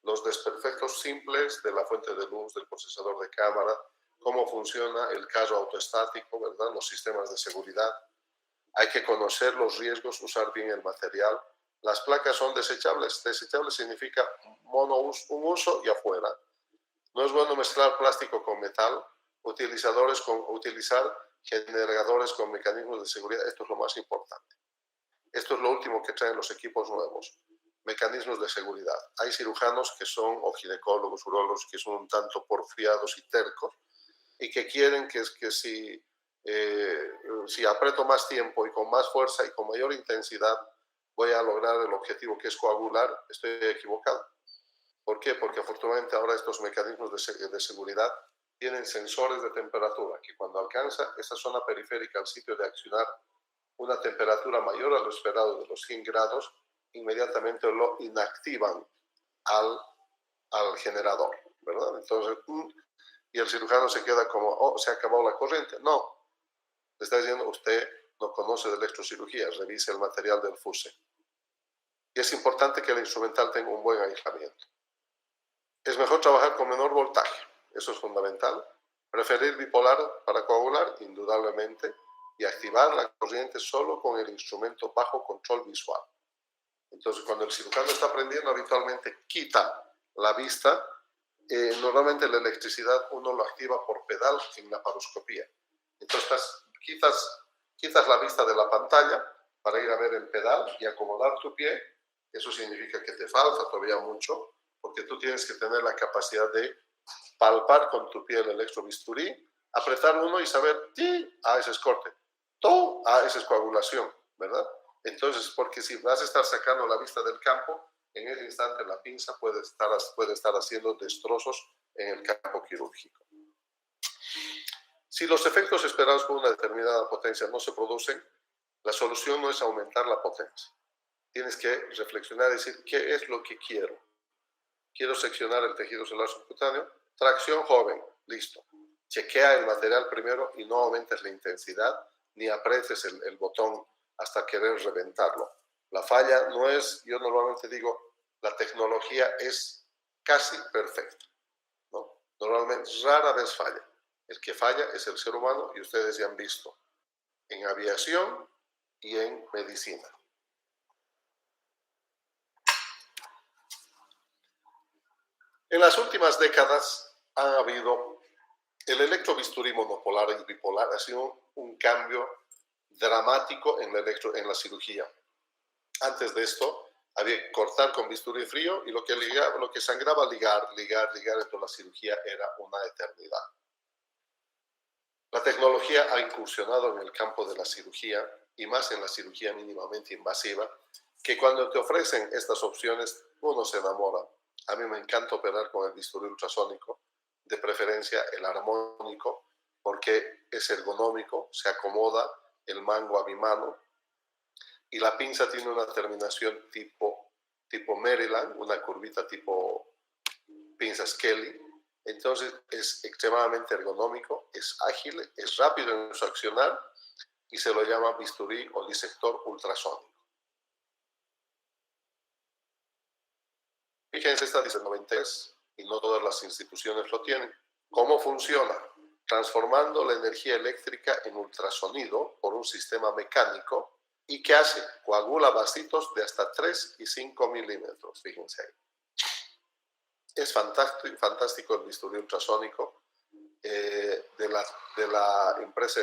los desperfectos simples de la fuente de luz, del procesador de cámara, cómo funciona el carro autoestático, ¿verdad? Los sistemas de seguridad. Hay que conocer los riesgos, usar bien el material. Las placas son desechables. Desechable significa un uso y afuera. No es bueno mezclar plástico con metal. Utilizar generadores con mecanismos de seguridad. Esto es lo más importante. Esto es lo último que traen los equipos nuevos. Mecanismos de seguridad. Hay cirujanos que son, o ginecólogos, urólogos, que son un tanto porfiados y tercos, y que quieren que si aprieto más tiempo y con más fuerza y con mayor intensidad voy a lograr el objetivo, que es coagular. Estoy equivocado. ¿Por qué? Porque afortunadamente ahora estos mecanismos de seguridad tienen sensores de temperatura, que cuando alcanza esa zona periférica al sitio de accionar una temperatura mayor a lo esperado de los 100 grados, inmediatamente lo inactivan al generador, ¿verdad? Entonces, y el cirujano se queda como, oh, se ha acabado la corriente. No, le está diciendo, usted no conoce de electrocirugía, revise el material del fuse. Y es importante que el instrumental tenga un buen aislamiento. Es mejor trabajar con menor voltaje, eso es fundamental. Preferir bipolar para coagular, indudablemente, y activar la corriente solo con el instrumento bajo control visual. Entonces, cuando el cirujano está aprendiendo, habitualmente quita la vista. Normalmente la electricidad uno lo activa por pedal en la laparoscopía. Entonces, quitas la vista de la pantalla para ir a ver el pedal y acomodar tu pie. Eso significa que te falta todavía mucho, porque tú tienes que tener la capacidad de palpar con tu pie el electrobisturí, apretar uno y saber, ese es corte, esa es coagulación, ¿verdad? Entonces, porque si vas a estar sacando la vista del campo, en ese instante la pinza puede estar haciendo destrozos en el campo quirúrgico. Si los efectos esperados con una determinada potencia no se producen, la solución no es aumentar la potencia. Tienes que reflexionar y decir, ¿qué es lo que quiero? Quiero seccionar el tejido celular subcutáneo. Tracción joven, listo. Chequea el material primero y no aumentes la intensidad ni apretes el botón hasta querer reventarlo. La falla no es, yo normalmente digo, la tecnología es casi perfecta, ¿no? Normalmente rara vez falla. El que falla es el ser humano, y ustedes ya han visto en aviación y en medicina. En las últimas décadas han habido El electrobisturí monopolar y bipolar ha sido un cambio dramático en la cirugía. Antes de esto, había que cortar con bisturí frío y lo que sangraba, ligar, entonces la cirugía era una eternidad. La tecnología ha incursionado en el campo de la cirugía y más en la cirugía mínimamente invasiva, que cuando te ofrecen estas opciones uno se enamora. A mí me encanta operar con el bisturí ultrasónico, de preferencia el armónico, porque es ergonómico, se acomoda el mango a mi mano y la pinza tiene una terminación tipo Maryland, una curvita tipo pinza Skelly. Entonces es extremadamente ergonómico, es ágil, es rápido en su accionar y se lo llama bisturí o disector ultrasónico. Fíjense, esta dice 93 y no todas las instituciones lo tienen. ¿Cómo funciona? Transformando la energía eléctrica en ultrasonido por un sistema mecánico. ¿Y qué hace? Coagula vasitos de hasta 3 y 5 milímetros, fíjense ahí. Es fantástico el bisturí ultrasónico de la empresa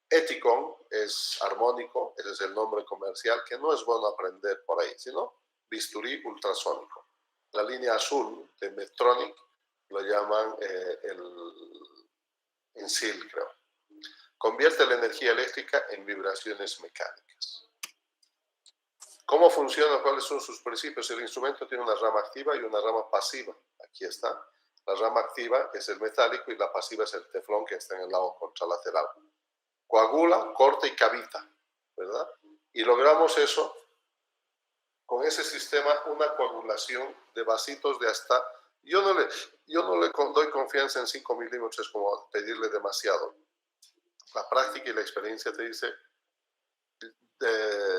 Ethicon, es armónico, ese es el nombre comercial, que no es bueno aprender por ahí, sino bisturí ultrasónico. La línea azul de Medtronic lo llaman Ensil, creo. Convierte la energía eléctrica en vibraciones mecánicas. ¿Cómo funciona? ¿Cuáles son sus principios? El instrumento tiene una rama activa y una rama pasiva. Aquí está. La rama activa es el metálico y la pasiva es el teflón que está en el lado contralateral. Coagula, corta y cavita, ¿verdad? Y logramos eso con ese sistema, una coagulación de vasitos de hasta... Yo no le doy confianza en 5 milímetros, es como pedirle demasiado. La práctica y la experiencia te dice,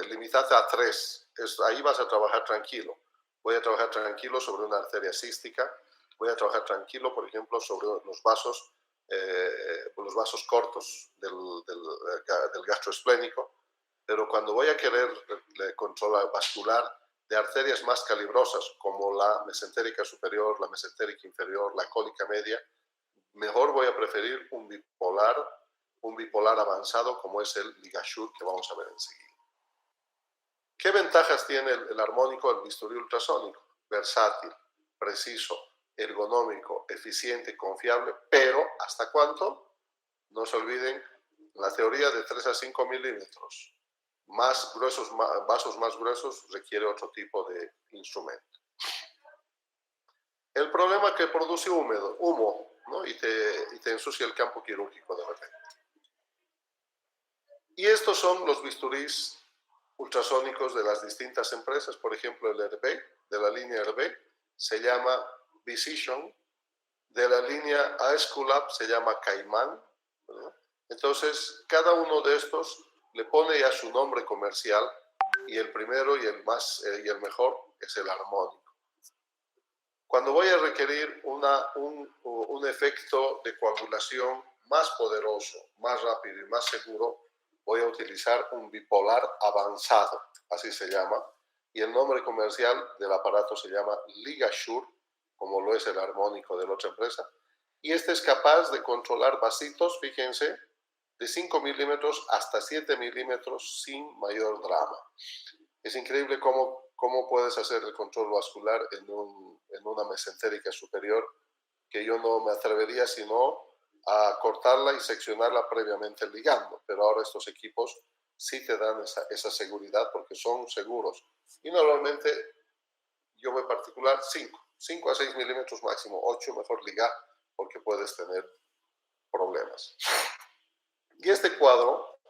limítate a 3. Ahí vas a trabajar tranquilo. Voy a trabajar tranquilo sobre una arteria cística. Voy a trabajar tranquilo, por ejemplo, sobre los vasos cortos del gastroesplénico. Pero cuando voy a querer controlar vascular de arterias más calibrosas, como la mesentérica superior, la mesentérica inferior, la cólica media, mejor voy a preferir un bipolar avanzado como es el LigaSure, que vamos a ver enseguida. ¿Qué ventajas tiene el armónico del bisturí ultrasónico? Versátil, preciso, ergonómico, eficiente, confiable, pero ¿hasta cuánto? No se olviden la teoría de 3 a 5 milímetros. Más gruesos, vasos más gruesos requiere otro tipo de instrumento. El problema es que produce humo, ¿no? y te ensucia el campo quirúrgico de repente. Y estos son los bisturís ultrasónicos de las distintas empresas. Por ejemplo, el Hervé, de la línea Hervé, se llama Visition. De la línea Aesculap se llama Caimán, ¿verdad? Entonces, cada uno de estos le pone ya su nombre comercial y el primero y el mejor es el armónico. Cuando voy a requerir un efecto de coagulación más poderoso, más rápido y más seguro, voy a utilizar un bipolar avanzado, así se llama, y el nombre comercial del aparato se llama LigaSure, como lo es el armónico de la otra empresa, y este es capaz de controlar vasitos, fíjense, de 5 milímetros hasta 7 milímetros sin mayor drama. Es increíble cómo puedes hacer el control vascular en una mesentérica superior, que yo no me atrevería sino a cortarla y seccionarla previamente ligando, pero ahora estos equipos sí te dan esa seguridad porque son seguros. Y normalmente yo voy particular 5 a 6 milímetros máximo, 8 mejor ligar porque puedes tener problemas. Y este cuadro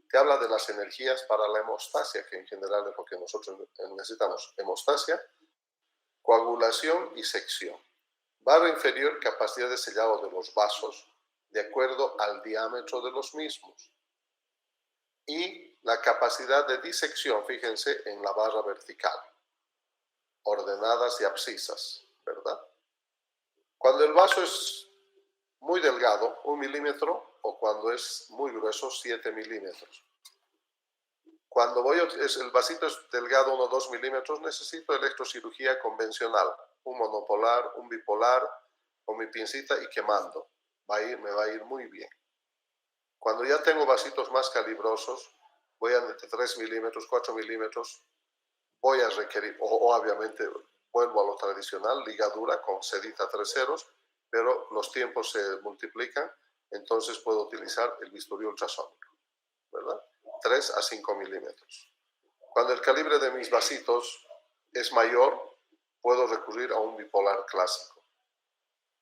te habla de las energías para la hemostasia, que en general es lo que nosotros necesitamos. Hemostasia, coagulación y sección. Barra inferior, capacidad de sellado de los vasos de acuerdo al diámetro de los mismos. Y la capacidad de disección, fíjense, en la barra vertical. Ordenadas y abscisas, ¿verdad? Cuando el vaso es muy delgado, 1 milímetro, o cuando es muy grueso, 7 milímetros. Cuando el vasito es delgado, 1 o 2 milímetros, necesito electrocirugía convencional, un monopolar, un bipolar, con mi pincita y quemando. Me va a ir muy bien. Cuando ya tengo vasitos más calibrosos, voy a de 3 milímetros, 4 milímetros, voy a requerir, o obviamente vuelvo a lo tradicional, ligadura con sedita 3 ceros, pero los tiempos se multiplican, entonces puedo utilizar el bisturí ultrasónico, ¿verdad? 3 a 5 milímetros. Cuando el calibre de mis vasitos es mayor, puedo recurrir a un bipolar clásico.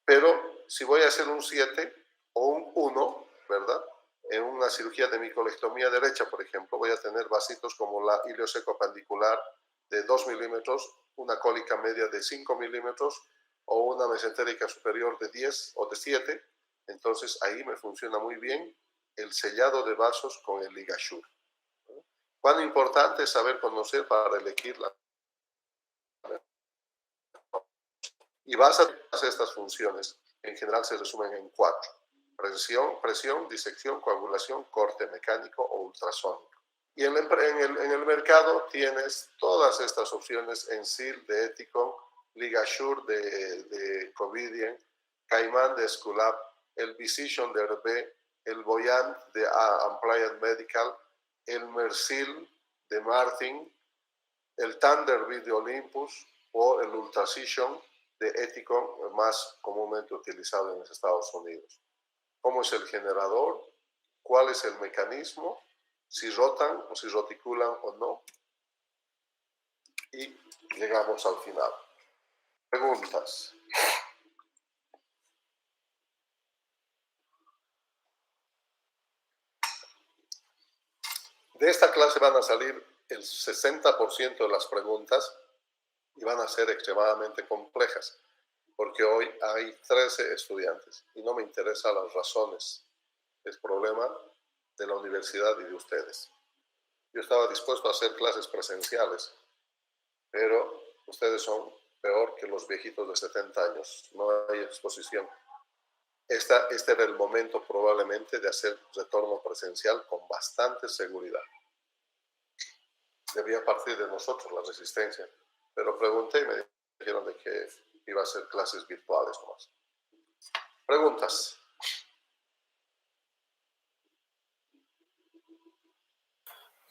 Pero si voy a hacer un 7 o un 1, ¿verdad? En una cirugía de micolectomía derecha, por ejemplo, voy a tener vasitos como la iliosecoapendicular de 2 milímetros, una cólica media de 5 milímetros o una mesentérica superior de 10 o de 7. Entonces ahí me funciona muy bien el sellado de vasos con el LigaSure. Cuán importante es saber conocer para elegir la. Y vas a hacer estas funciones, en general se resumen en 4. Presión, disección, coagulación, corte mecánico o ultrasónico. Y en el mercado tienes todas estas opciones en SIL de Ethicon, LigaSure de Covidien, Caimán de Sculap, el Visition de Hervé, el Voyant de Amplied Medical, el Mersil de Martin, el Thunderbird de Olympus o el Ultracision de Ethicon, más comúnmente utilizado en los Estados Unidos. ¿Cómo es el generador? ¿Cuál es el mecanismo? Si rotan o si roticulan o no. Y llegamos al final. Preguntas. De esta clase van a salir el 60% de las preguntas y van a ser extremadamente complejas, porque hoy hay 13 estudiantes y no me interesan las razones. Es problema de la universidad y de ustedes. Yo estaba dispuesto a hacer clases presenciales, pero ustedes son peor que los viejitos de 70 años. No hay exposición. Este era el momento probablemente de hacer retorno presencial con bastante seguridad. Debía partir de nosotros la resistencia, pero pregunté y me dijeron de que iba a hacer clases virtuales nomás. Preguntas.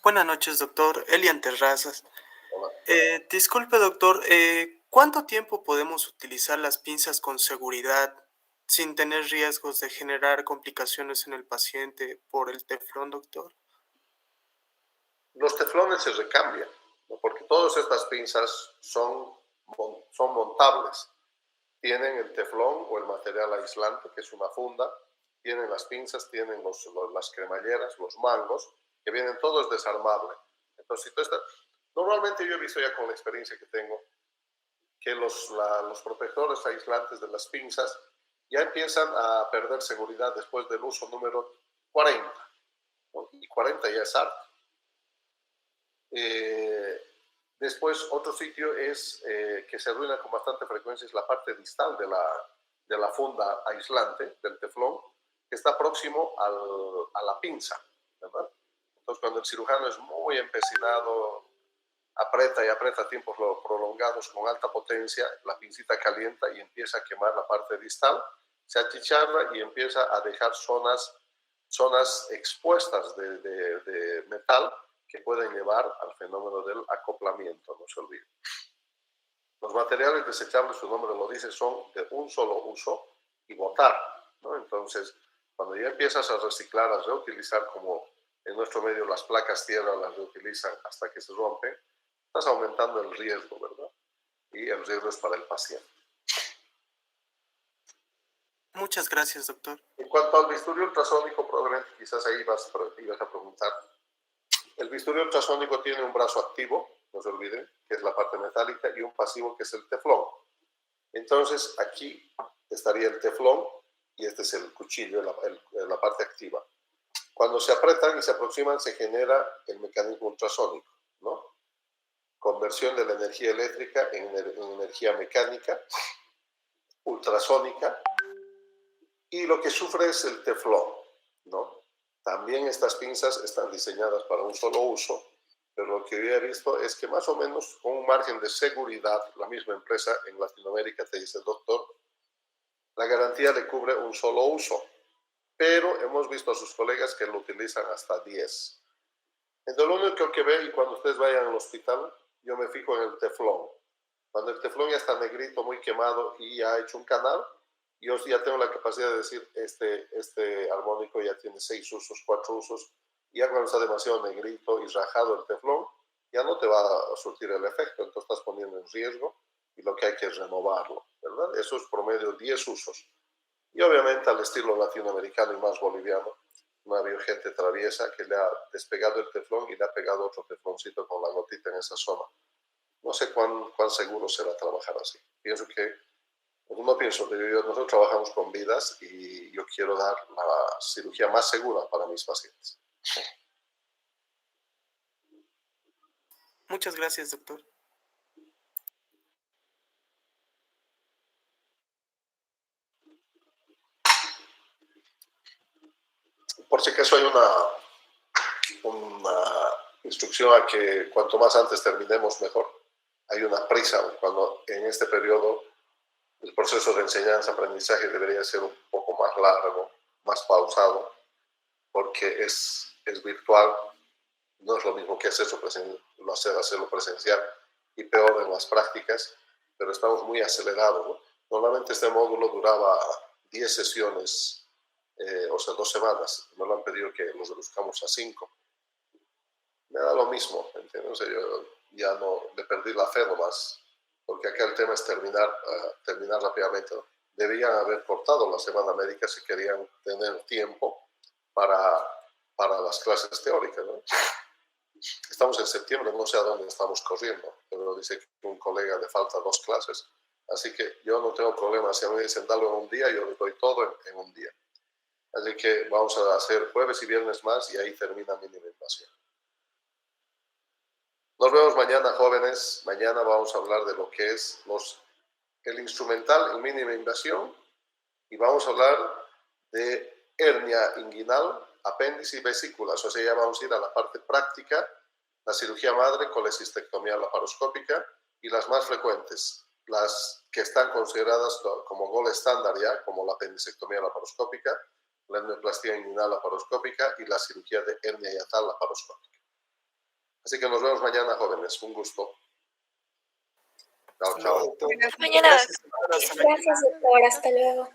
Buenas noches, doctor. Elian Terrazas. Hola. Disculpe, doctor, ¿cuánto tiempo podemos utilizar las pinzas con seguridad sin tener riesgos de generar complicaciones en el paciente por el teflón, doctor? Los teflones se recambian, ¿no? Porque todas estas pinzas son montables. Tienen el teflón o el material aislante, que es una funda, tienen las pinzas, tienen las cremalleras, los mangos, que vienen todos desarmables. Entonces, si tú estás. Normalmente yo he visto ya con la experiencia que tengo que los protectores aislantes de las pinzas ya empiezan a perder seguridad después del uso número 40, ¿no? Y 40 ya es harto. Después, otro sitio es que se arruina con bastante frecuencia, es la parte distal de la funda aislante del teflón, que está próximo a la pinza, ¿verdad? Entonces, cuando el cirujano es muy empecinado, aprieta y aprieta tiempos prolongados con alta potencia, la pincita calienta y empieza a quemar la parte distal, se achicharra y empieza a dejar zonas expuestas de metal que pueden llevar al fenómeno del acoplamiento, no se olvide. Los materiales desechables, su nombre lo dice, son de un solo uso y botar, ¿no? Entonces, cuando ya empiezas a reciclar, a reutilizar, como en nuestro medio las placas tierra las reutilizan hasta que se rompen, estás aumentando el riesgo, ¿verdad? Y el riesgo es para el paciente. Muchas gracias, doctor. En cuanto al bisturí ultrasónico, probablemente quizás ahí ibas a preguntar. El bisturí ultrasónico tiene un brazo activo, no se olviden, que es la parte metálica, y un pasivo, que es el teflón. Entonces, aquí estaría el teflón y este es el cuchillo, la parte activa. Cuando se apretan y se aproximan, se genera el mecanismo ultrasónico, ¿no? Conversión de la energía eléctrica en energía mecánica, ultrasónica, y lo que sufre es el teflón, ¿no? También estas pinzas están diseñadas para un solo uso, pero lo que yo he visto es que más o menos con un margen de seguridad, la misma empresa en Latinoamérica te dice, doctor, La garantía le cubre un solo uso, pero hemos visto a sus colegas que lo utilizan hasta 10. Entonces, lo único que ve, y cuando ustedes vayan al hospital, yo me fijo en el teflón. Cuando el teflón ya está negrito, muy quemado y ya ha hecho un canal, yo ya tengo la capacidad de decir, este armónico ya tiene 6 usos, 4 usos, y ya cuando está demasiado negrito y rajado el teflón, ya no te va a surtir el efecto, entonces estás poniendo en riesgo y lo que hay que es renovarlo, ¿verdad? Eso es promedio 10 usos. Y obviamente al estilo latinoamericano y más boliviano, no había gente traviesa que le ha despegado el teflón y le ha pegado otro tefloncito con la gotita en esa zona. No sé cuán seguro será trabajar así. Pienso que, no pienso, nosotros trabajamos con vidas y yo quiero dar la cirugía más segura para mis pacientes. Muchas gracias, doctor. Por si acaso hay una instrucción a que cuanto más antes terminemos, mejor. Hay una prisa cuando en este periodo el proceso de enseñanza-aprendizaje debería ser un poco más largo, más pausado, porque es virtual, no es lo mismo que hacerlo presencial y peor en las prácticas, pero estamos muy acelerados, ¿no? Normalmente este módulo duraba 10 sesiones, o sea, 2 semanas. Me lo han pedido que los reduzcamos a 5. Me da lo mismo, ¿entiendes? O sea, yo ya no le perdí la fe nomás, porque acá el tema es terminar rápidamente, ¿no? Debían haber cortado la semana médica si querían tener tiempo para las clases teóricas, ¿no? Estamos en septiembre, no sé a dónde estamos corriendo, pero dice que un colega le falta 2 clases, así que yo no tengo problema. Si a mí me dicen darlo en un día, yo les doy todo en un día. Así que vamos a hacer jueves y viernes más y ahí termina mi invasión. Nos vemos mañana, jóvenes. Mañana vamos a hablar de lo que es el instrumental en mínima invasión y vamos a hablar de hernia inguinal, apéndice y vesículas. O sea, ya vamos a ir a la parte práctica, la cirugía madre, colecistectomía laparoscópica y las más frecuentes, las que están consideradas como gold estándar ya, como la apendicectomía laparoscópica, la endoplastía inguinal laparoscópica y la cirugía de hernia hiatal laparoscópica. Así que nos vemos mañana, jóvenes. Un gusto. Chao, chao. Doctor. Buenas mañanas. Gracias, doctor. Hasta Gracias, doctor. Hasta luego.